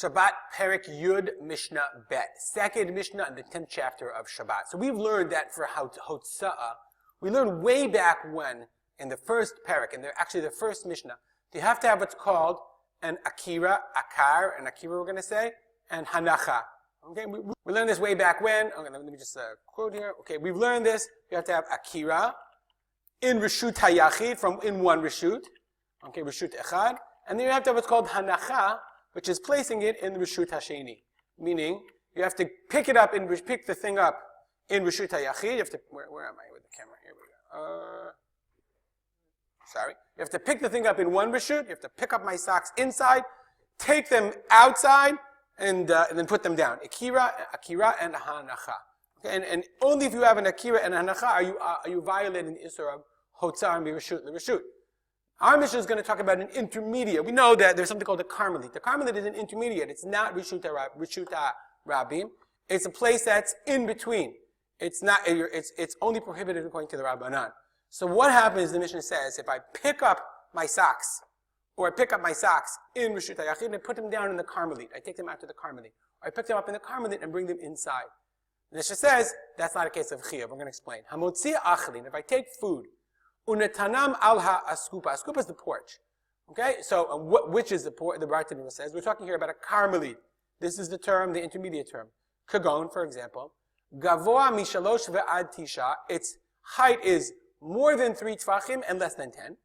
Shabbat, Perek Yud, Mishnah Bet. Second Mishnah in the 10th chapter of Shabbat. So we've learned that for Hotza'ah, we learned way back when, in the first Perek, and actually the first Mishnah, you have to have what's called an Akira, Akar, an Akira we're going to say, and Hanacha. Okay, we learned this way back when. Okay, let me just quote here. Okay, we've learned this. You have to have Akira in Reshut HaYachid, from in one Reshut. Okay, Reshut Echad. And then you have to have what's called Hanacha, which is placing it in the Reshut Hasheni. Meaning, you have to pick the thing up in Reshut HaYachid. You have to, where am I with the camera? Here we go. Sorry. You have to pick the thing up in one Reshut. You have to pick up my socks inside, take them outside, and then put them down. Akira, and Hanacha. Okay, and only if you have an Akira and Hanacha are you violating the Isur of Hotzar and Reshut. Our Mishnah is going to talk about an intermediate. We know that there's something called a Carmelite. The Carmelite is an intermediate. It's not Reshut Rabim. It's a place that's in between. It's only prohibited according to the Rabbanan. So what happens, the Mishnah says, if I pick up my socks, or I pick up my socks in Reshut HaYachid and I put them down in the Carmelite. I take them out to the Carmelite. Or I pick them up in the Carmelite and bring them inside. The Mishnah says, that's not a case of Chiyuv. We're going to explain. Hamotzi achlin, if I take food, unetanam al ha'askupa. Askupa is the porch. Okay? So, which is the porch? The Bartanura says, we're talking here about a Carmelite. This is the term, the intermediate term. Kagon, for example. Gavoa mishalosh ve'ad tisha. Its height is more than 3 tfachim and less than 10.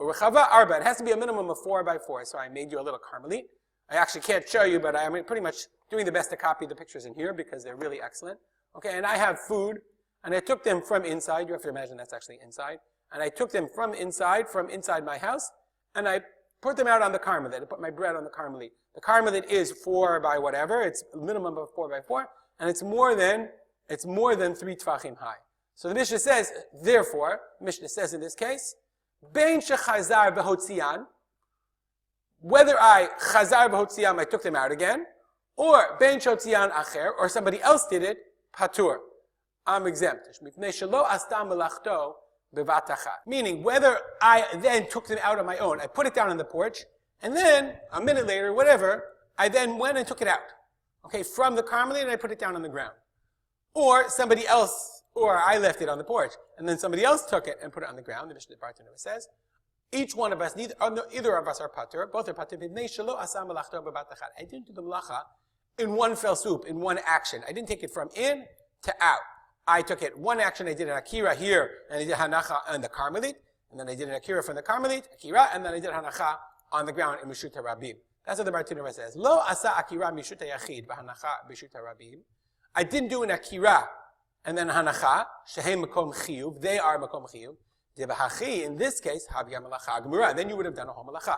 Rechava arba. It has to be a minimum of 4 by 4. So I made you a little Carmelite. I actually can't show you, but I'm pretty much doing the best to copy the pictures in here because they're really excellent. Okay, and I have food, and I took them from inside. You have to imagine that's actually inside. And I took them from inside my house, and I put them out on the Carmelite. I put my bread on the Carmelite. The Carmelite is 4 by whatever. It's a minimum of 4 by 4, and it's more than 3 tfachim high. So the Mishnah says, therefore, Mishnah says in this case, Bein shechazar v'hotzian, whether I chazar v'hotzian, I took them out again, or bein shotzian acher, or somebody else did it, patur, I'm exempt. Meaning, whether I then took them out on my own, I put it down on the porch, and then, a minute later, whatever, I then went and took it out. Okay, from the Carmelite, and I put it down on the ground. Or somebody else, or I left it on the porch, and then somebody else took it and put it on the ground. The Mishnah Bartanura says, each one of us, either of us are patur, both are patur. I didn't do the malacha in one fell swoop, in one action. I didn't take it from in to out. I took it one action. I did an akira here, and I did hanacha on the Carmelite, and then I did an akira from the Carmelite, akira, and then I did hanacha on the ground in Reshut Rabim. That's what the Bartanura says. Lo asa akira mishut yachid v'hanacha b'Reshut Rabim. I didn't do an akira and then hanacha, shehem makom chiyuv, they are makom chiyuv. Devahachi, in this case, havya malacha gemura. Then you would have done a whole malacha.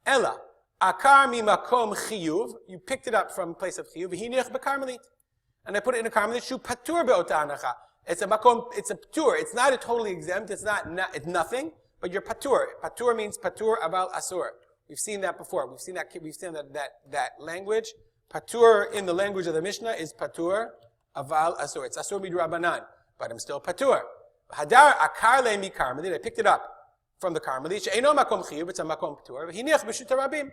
Ella, akar mi makom chiyuv, you picked it up from a place of chiyuv, v'hinich bekarmelit. And I put it in a karmelit, shu patur be'ota hanacha. It's a makom, it's a patur. It's not a totally exempt, it's nothing, but you're patur. Patur means patur aval asur. We've seen that before. We've seen that language. Patur in the language of the Mishnah is patur aval asur. It's asur midrabanan, but I'm still patur. Hadar akar le mi karmelit. I picked it up from the karmelit. She'eno makom chiyuv. It's a makom patur. V'hiniach b'Reshut Rabim.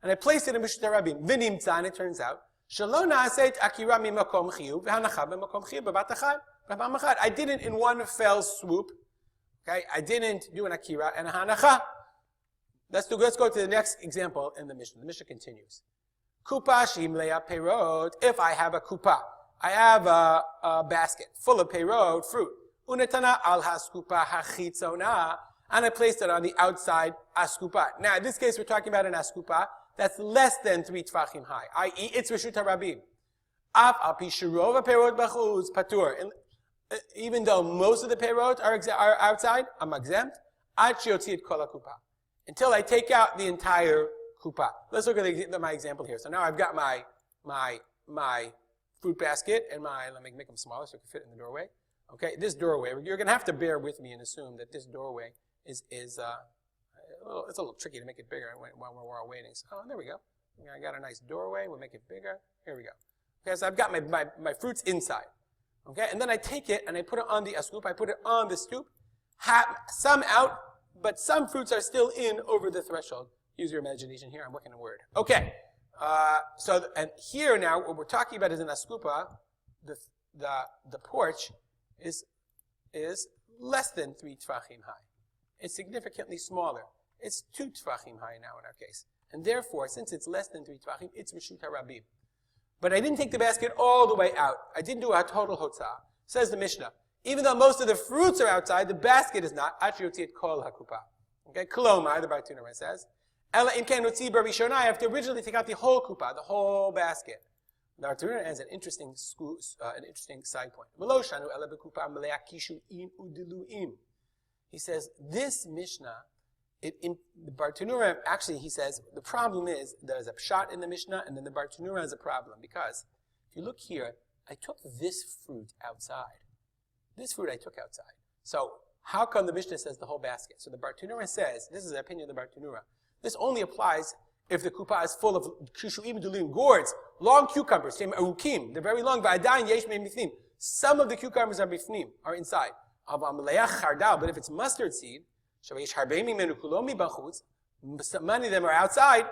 And I placed it in Reshut Rabim. V'nimtza, and it turns out, shelo na'aseit akira mi makom chiyuv v'hanacha b'makom chiyuv b'bat achad b'pam achad. I didn't in one fell swoop. Okay, I didn't do an akira and a hanacha. Let's go to the next example in the Mishnah. The Mishnah continues. Kupa shimleya perot. If I have a kupa, I have a basket full of perot, fruit. Unetana al haskupa hachitzona, and I placed it on the outside askupa. Now, in this case, we're talking about an askupa that's less than 3 tfachim high, i.e., it's Reshut Rabim. Af al pi shirov perot b'chutz patur. Even though most of the perot are outside, I'm exempt. Ad shiotzi et kol hakupa, until I take out the entire kupa. Let's look at my example here. So now I've got my fruit basket and let me make them smaller so it can fit in the doorway. Okay, this doorway, you're going to have to bear with me and assume that this doorway is it's a little tricky to make it bigger while we're all waiting. So, there we go. I got a nice doorway. We'll make it bigger. Here we go. Okay, so I've got my fruits inside. Okay, and then I take it and I put it on the ascoop. I put it on the stoop. Some out, but some fruits are still in over the threshold. Use your imagination here. I'm working a word. Okay. And here now, what we're talking about is an askupa, the porch is less than 3 tfachim high. It's significantly smaller. It's 2 tfachim high now in our case. And therefore, since it's less than 3 tfachim, it's Reshut HaRabim. But I didn't take the basket all the way out. I didn't do a total hotzah. Says the Mishnah. Even though most of the fruits are outside, the basket is not. Achiyotzi et kol hakupa. Okay, Kolomar, the Bartunura says. Ela in ken utzi barishonai, I have to originally take out the whole kupa, the whole basket. The Bartunura adds an interesting side point. Meloshanu ela bekupa melea kishu'im udilu'im. He says, this Mishnah, in the Bartunura, actually he says, the problem is, there's a pshat in the Mishnah, and then the Bartunura has a problem, because if you look here, I took this fruit outside. This fruit I took outside. So, how come the Mishnah says the whole basket? So the Bartunura says, this is the opinion of the Bartunura, this only applies if the kupa is full of kishu'im dulim, gourds, long cucumbers, arukim, they're very long, v'adayin yesh me'im bifnim. Some of the cucumbers are bifnim, are inside. But if it's mustard seed, many of them are outside.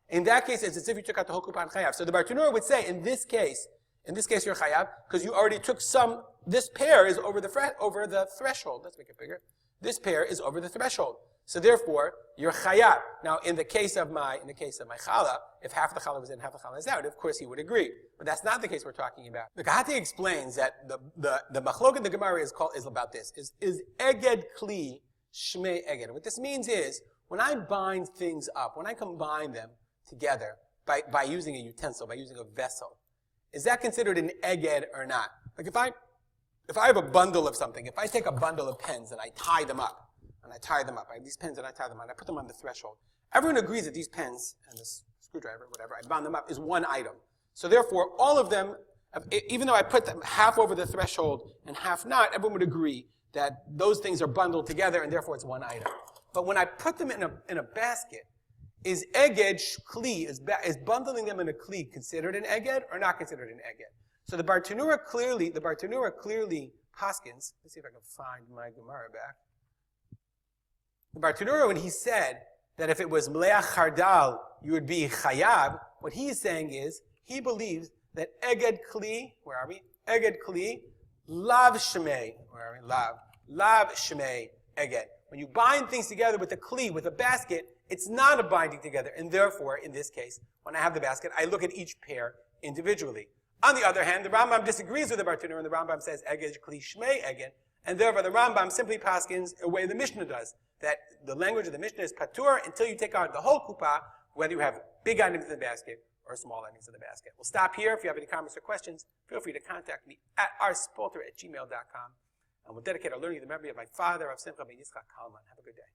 In that case, it's as if you took out the whole kupa and chayav. So the Bartunura would say, in this case you're chayav, because you already took some, this pear is over the threshold. Let's make it bigger. This pear is over the threshold. So therefore, you're chayav. Now, in the case of my challah, if half the challah was in, half the challah is out, of course he would agree. But that's not the case we're talking about. The Kahati explains that the machlok in the Gemara is about this. Is eged kli shmei eged. What this means is, when I bind things up, when I combine them together by using a utensil, by using a vessel, is that considered an eged or not? Like if I have a bundle of something, if I take a bundle of pens and I tie them up, I have these pens and I tie them up, and I put them on the threshold. Everyone agrees that these pens and this screwdriver, whatever, I bound them up, is one item. So therefore, all of them, even though I put them half over the threshold and half not, everyone would agree that those things are bundled together and therefore it's one item. But when I put them in a basket, is eged kli, is bundling them in a kli considered an eged or not considered an eged? So the Bartunura clearly paskins, let's see if I can find my Gemara back. The Bartunura, when he said that if it was mleach chardal, you would be chayav, what he is saying is, he believes that eged kli, where are we? Eged kli, lav shmei, where are we? Lav shmei eged. When you bind things together with a kli, with a basket, it's not a binding together, and therefore, in this case, when I have the basket, I look at each pair individually. On the other hand, the Rambam disagrees with the Bartunura, and the Rambam says eged kli shmei eged, and therefore the Rambam simply paskins a way the Mishnah does, that the language of the Mishnah is patur until you take out the whole kupa, whether you have big items in the basket or small items in the basket. We'll stop here. If you have any comments or questions, feel free to contact me at rspolter@gmail.com, and we'll dedicate our learning to the memory of my father, of Simcha ben Yitzchak Kalman. Have a good day.